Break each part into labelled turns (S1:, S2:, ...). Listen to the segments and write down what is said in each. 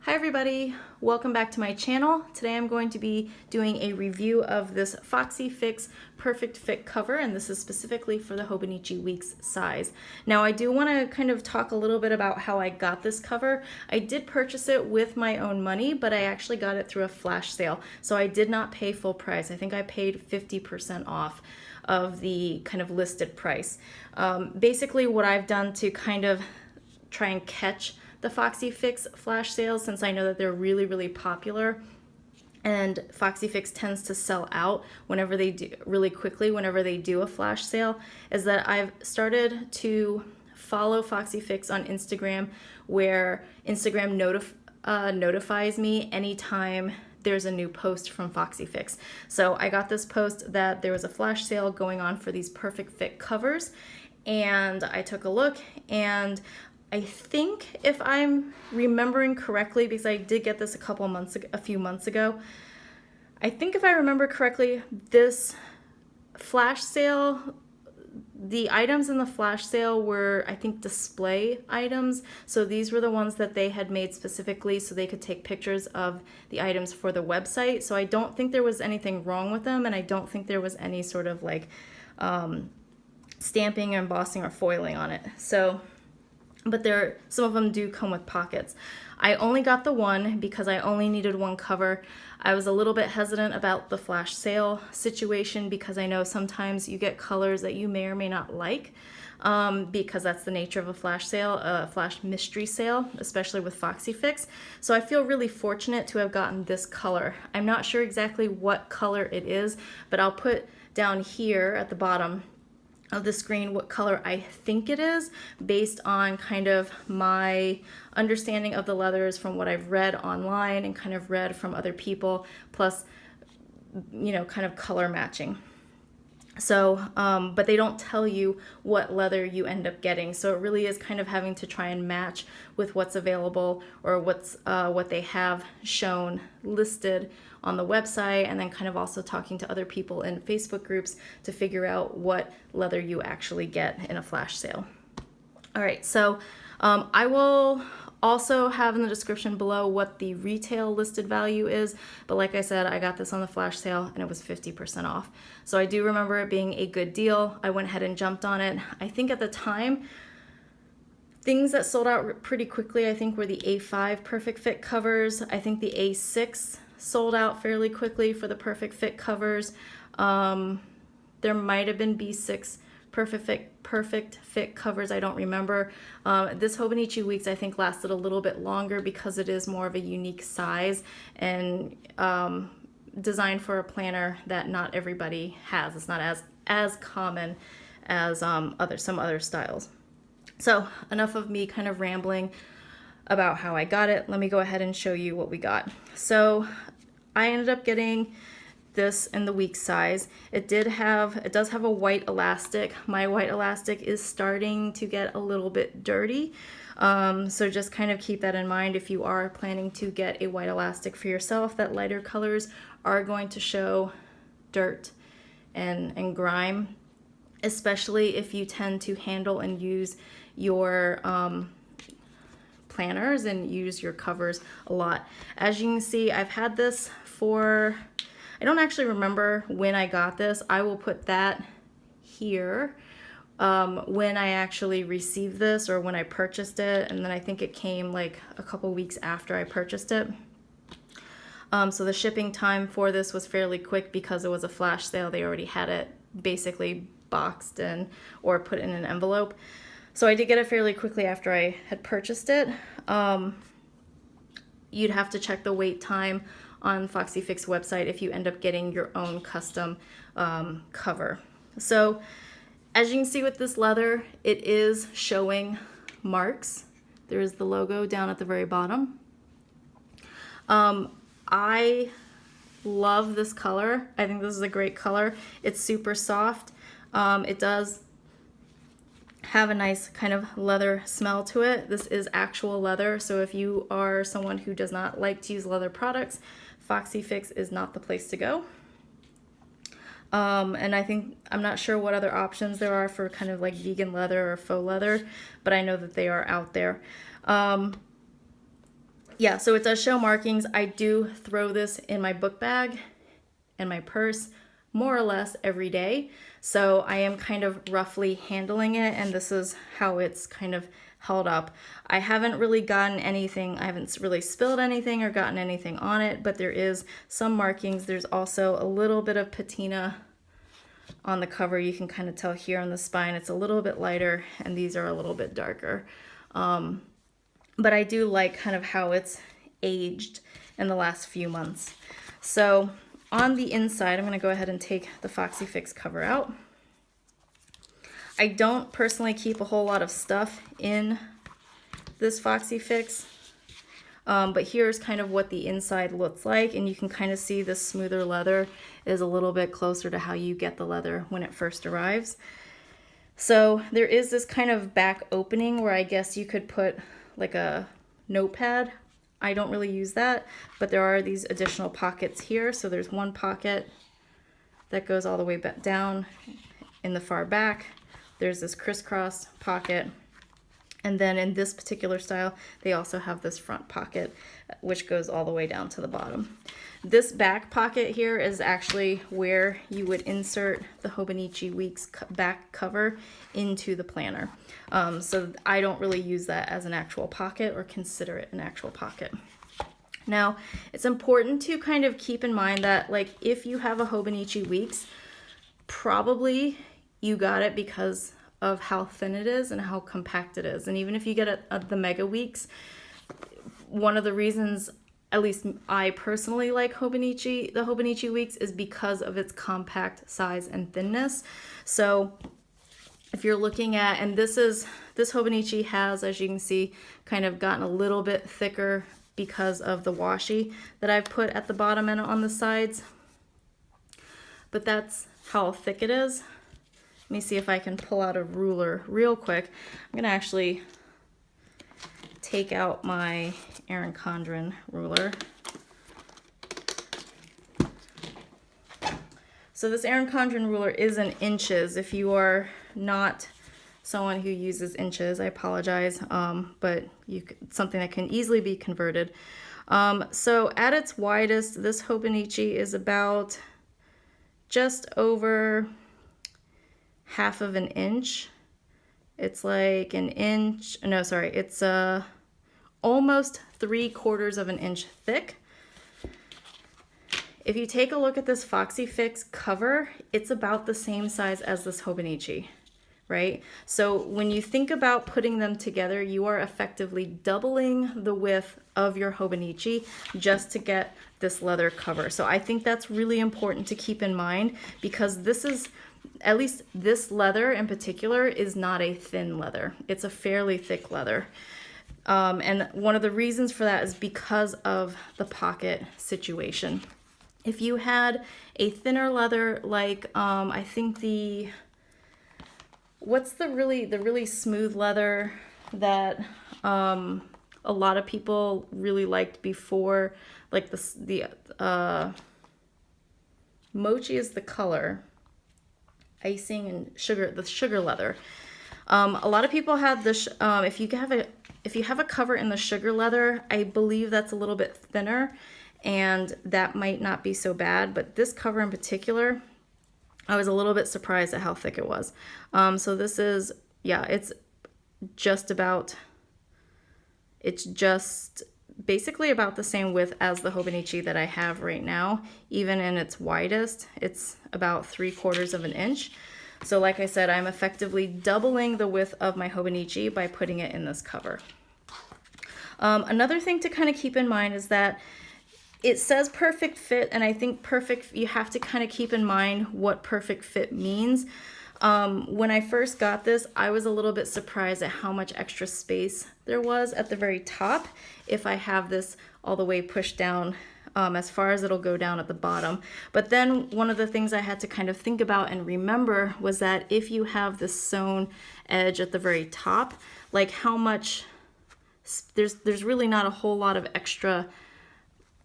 S1: Hi everybody, welcome back to my channel. Today I'm going to be doing a review of this Foxy Fix Perfect Fit cover, and this is specifically for the Hobonichi Weeks size. Now I do want to kind of talk a little bit about how I got this cover. I did purchase it with my own money, but I actually got it through a flash sale, so I did not pay full price. I think I paid 50% off of the kind of listed price. Basically what I've done to kind of try and catch the Foxy Fix flash sales, since I know that they're really popular, and Foxy Fix tends to sell out whenever they do really quickly whenever they do a flash sale, is that I've started to follow Foxy Fix on Instagram, where Instagram notifies me anytime there's a new post from Foxy Fix. So I got this post that there was a flash sale going on for these perfect fit covers, and I took a look, and I think, if I'm remembering correctly, because I did get this a few months ago, I think if I remember correctly, this flash sale, the items in the flash sale were, I think, display items. So these were the ones that they had made specifically so they could take pictures of the items for the website. So I don't think there was anything wrong with them, and I don't think there was any sort of like stamping or embossing or foiling on it. But some of them do come with pockets. I only got the one because I only needed one cover. I was a little bit hesitant about the flash sale situation because I know sometimes you get colors that you may or may not like, because that's the nature of a flash sale, a flash mystery sale, especially with Foxy Fix. So I feel really fortunate to have gotten this color. I'm not sure exactly what color it is, but I'll put down here at the bottom of the screen what color I think it is, based on kind of my understanding of the leathers from what I've read online and kind of read from other people, plus, you know, kind of color matching. So, but they don't tell you what leather you end up getting. So it really is kind of having to try and match with what's available, or what they have shown listed on the website, and then kind of also talking to other people in Facebook groups to figure out what leather you actually get in a flash sale. All right, so I will also have in the description below what the retail listed value is, but like I said, I got this on the flash sale and it was 50% off. So I do remember it being a good deal. I went ahead and jumped on it. I think at the time, things that sold out pretty quickly, I think, were the A5 Perfect Fit covers. I think the A6 sold out fairly quickly for the Perfect Fit covers. There might have been B6 Perfect Fit covers, I don't remember. This Hobonichi Weeks, I think, lasted a little bit longer because it is more of a unique size and designed for a planner that not everybody has. It's not as common as some other styles. So enough of me kind of rambling about how I got it. Let me go ahead and show you what we got. So I ended up getting this in the week size. It does have a white elastic. My white elastic is starting to get a little bit dirty. So just kind of keep that in mind if you are planning to get a white elastic for yourself, that lighter colors are going to show dirt and grime, especially if you tend to handle and use your planners and use your covers a lot. As you can see, I've had this for, I don't actually remember when I got this. I will put that here when I actually received this, or when I purchased it, and then I think it came like a couple weeks after I purchased it. So the shipping time for this was fairly quick because it was a flash sale. They already had it basically boxed in or put in an envelope. So I did get it fairly quickly after I had purchased it. You'd have to check the wait time on Foxy Fix website if you end up getting your own custom cover. So as you can see with this leather, it is showing marks. There is the logo down at the very bottom. I love this color. I think this is a great color. It's super soft. It does have a nice kind of leather smell to it. This is actual leather, so if you are someone who does not like to use leather products, Foxy Fix is not the place to go. And I think, I'm not sure what other options there are for kind of like vegan leather or faux leather, but I know that they are out there. Yeah, so it does show markings. I do throw this in my book bag and my purse more or less every day. So I am kind of roughly handling it, and this is how it's kind of held up. I haven't really gotten anything, I haven't really spilled anything or gotten anything on it, but there is some markings. There's also a little bit of patina on the cover. You can kind of tell here on the spine, it's a little bit lighter, and these are a little bit darker. But I do like kind of how it's aged in the last few months. So on the inside, I'm going to go ahead and take the Foxy Fix cover out. I don't personally keep a whole lot of stuff in this Foxy Fix, but here's kind of what the inside looks like, and you can kind of see the smoother leather is a little bit closer to how you get the leather when it first arrives. So there is this kind of back opening where I guess you could put like a notepad. I don't really use that, but there are these additional pockets here. So there's one pocket that goes all the way back down in the far back. There's this crisscross pocket. And then in this particular style, they also have this front pocket, which goes all the way down to the bottom. This back pocket here is actually where you would insert the Hobonichi Weeks back cover into the planner. So I don't really use that as an actual pocket or consider it an actual pocket. Now, it's important to kind of keep in mind that, like, if you have a Hobonichi Weeks, probably you got it because of how thin it is and how compact it is. And even if you get the Mega Weeks, one of the reasons, at least I personally like the Hobonichi Weeks, is because of its compact size and thinness. So if you're looking at, and this Hobonichi has, as you can see, kind of gotten a little bit thicker because of the washi that I've put at the bottom and on the sides. But that's how thick it is. Let me see if I can pull out a ruler real quick. I'm gonna actually take out my Erin Condren ruler. So this Erin Condren ruler is in inches. If you are not someone who uses inches, I apologize, but it's something that can easily be converted. So at its widest, this Hobonichi is about just over half of an inch. It's like an inch, no, sorry, it's almost 3/4 of an inch thick. If you take a look at this Foxy Fix cover, it's about the same size as this Hobonichi, right? So when you think about putting them together, you are effectively doubling the width of your Hobonichi just to get this leather cover. So I think that's really important to keep in mind, because this is, at least this leather in particular, is not a thin leather. It's a fairly thick leather. And one of the reasons for that is because of the pocket situation. If you had a thinner leather, like I think what's the really smooth leather that a lot of people really liked before, like the mochi is the color, icing and sugar, the sugar leather. A lot of people have this. If you have a cover in the sugar leather, I believe that's a little bit thinner, and that might not be so bad. But this cover in particular, I was a little bit surprised at how thick it was. So this is, yeah, it's just basically about the same width as the Hobonichi that I have right now. Even in its widest, it's about 3/4 of an inch. So like I said, I'm effectively doubling the width of my Hobonichi by putting it in this cover. Another thing to kind of keep in mind is that it says perfect fit, and I think you have to kind of keep in mind what perfect fit means. When I first got this, I was a little bit surprised at how much extra space there was at the very top if I have this all the way pushed down, as far as it'll go down at the bottom. But then one of the things I had to kind of think about and remember was that if you have this sewn edge at the very top, like how much, there's really not a whole lot of extra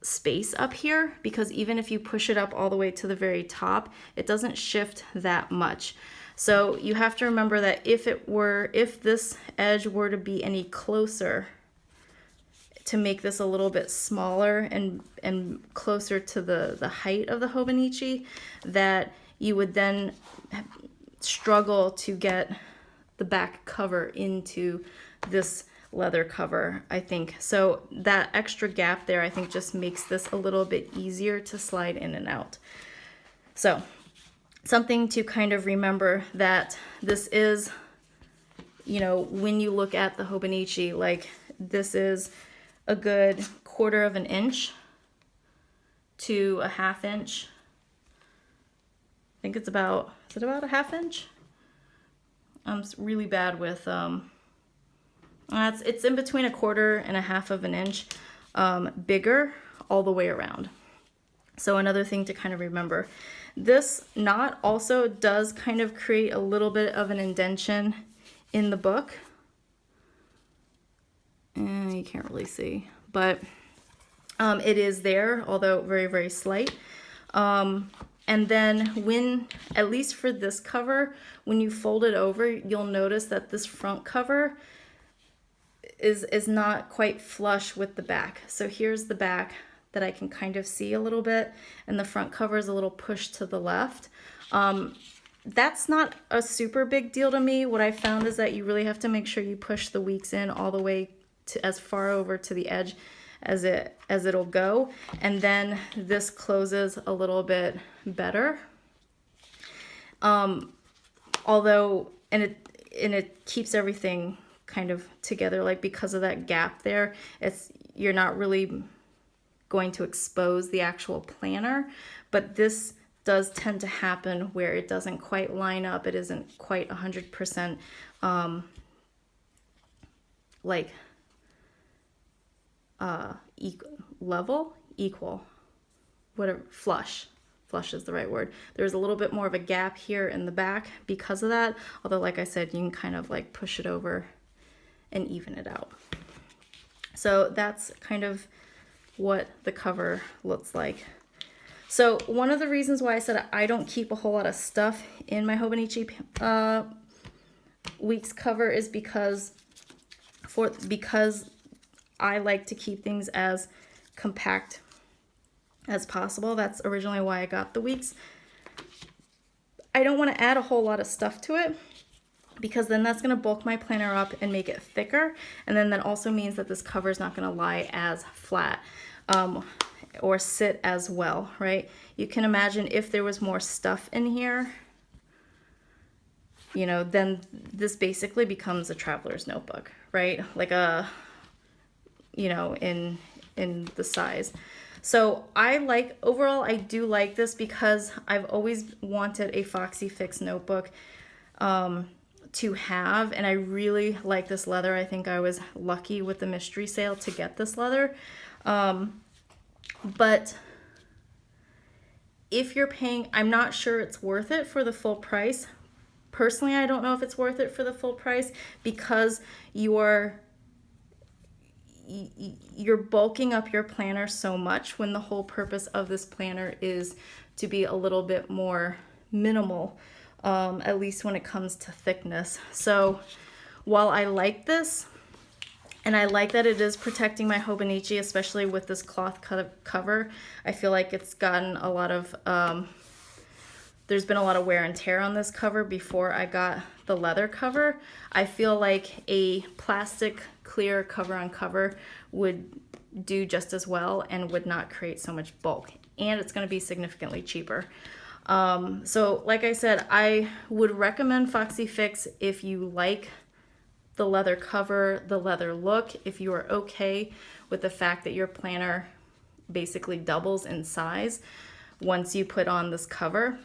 S1: space up here, because even if you push it up all the way to the very top, it doesn't shift that much. So you have to remember that if this edge were to be any closer to make this a little bit smaller and closer to the height of the Hobonichi, that you would then struggle to get the back cover into this leather cover, I think. So that extra gap there, I think, just makes this a little bit easier to slide in and out. So something to kind of remember, that this is, you know, when you look at the Hobonichi, like this is a good 1/4 of an inch to a 1/2 inch. I think it's about, is it about a 1/2 inch? I'm really bad with, it's in between 1/4 and a 1/2 of an inch bigger all the way around. So another thing to kind of remember, this knot also does kind of create a little bit of an indentation in the book. And you can't really see, but it is there, although very, very slight. And then when, at least for this cover, when you fold it over, you'll notice that this front cover is not quite flush with the back. So here's the back that I can kind of see a little bit, and the front cover is a little pushed to the left. That's not a super big deal to me. What I found is that you really have to make sure you push the weeks in all the way to as far over to the edge as it'll go, and then this closes a little bit better. Although, and it keeps everything kind of together, like because of that gap there, you're not really going to expose the actual planner, but this does tend to happen where it doesn't quite line up. It isn't quite 100% like equal, whatever, flush is the right word. There's a little bit more of a gap here in the back because of that, although like I said, you can kind of like push it over and even it out. So that's kind of what the cover looks like. So one of the reasons why I said I don't keep a whole lot of stuff in my Hobonichi Weeks cover is because I like to keep things as compact as possible. That's originally why I got the Weeks. I don't want to add a whole lot of stuff to it, because then that's going to bulk my planner up and make it thicker, and then that also means that this cover is not going to lie as flat or sit as well, right? You can imagine if there was more stuff in here, you know, then this basically becomes a traveler's notebook, right? Like a, you know, in the size. So overall I do like this because I've always wanted a Foxy Fix notebook to have, and I really like this leather. I think I was lucky with the mystery sale to get this leather. But if you're paying, I'm not sure it's worth it for the full price. Personally, I don't know if it's worth it for the full price, because you're bulking up your planner so much when the whole purpose of this planner is to be a little bit more minimal, at least when it comes to thickness. So while I like this, and I like that it is protecting my Hobonichi, especially with this cloth cover, I feel like it's gotten a lot of, there's been a lot of wear and tear on this cover before I got the leather cover. I feel like a plastic clear cover on cover would do just as well and would not create so much bulk, and it's going to be significantly cheaper. So like I said, I would recommend Foxy Fix if you like the leather cover, the leather look, if you are okay with the fact that your planner basically doubles in size once you put on this cover.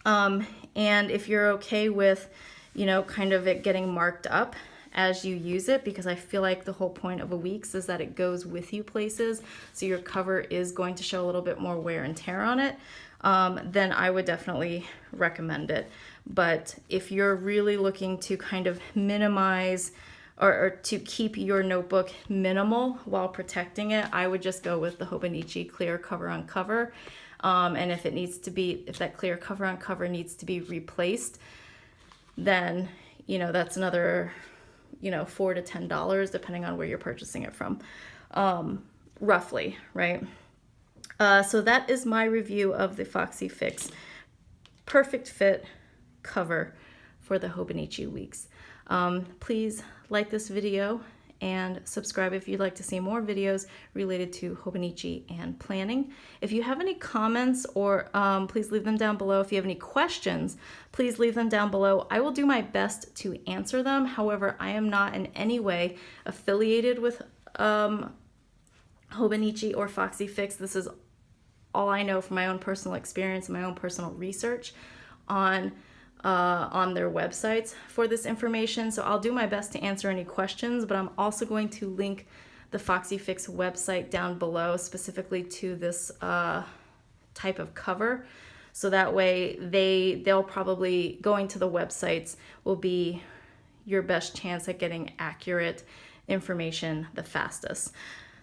S1: And if you're okay with, you know, kind of it getting marked up as you use it, because I feel like the whole point of a Weeks is that it goes with you places, so your cover is going to show a little bit more wear and tear on it, then I would definitely recommend it. But if you're really looking to kind of minimize or to keep your notebook minimal while protecting it, I would just go with the Hobonichi clear cover on cover. And if that clear cover on cover needs to be replaced, then, you know, that's another, you know, $4 to $10 depending on where you're purchasing it from. roughly, right? So that is my review of the Foxy Fix Perfect Fit cover for the Hobonichi Weeks. Please like this video and subscribe if you'd like to see more videos related to Hobonichi and planning. If you have any comments, or please leave them down below. If you have any questions, please leave them down below. I will do my best to answer them. However, I am not in any way affiliated with Hobonichi or Foxy Fix. This is all I know from my own personal experience and my own personal research on their websites for this information. So I'll do my best to answer any questions, but I'm also going to link the Foxy Fix website down below, specifically to this type of cover. So that way they'll probably, going to the websites will be your best chance at getting accurate information the fastest.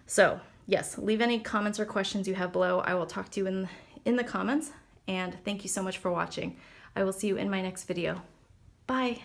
S1: So yes, leave any comments or questions you have below. I will talk to you in the comments, and thank you so much for watching. I will see you in my next video. Bye.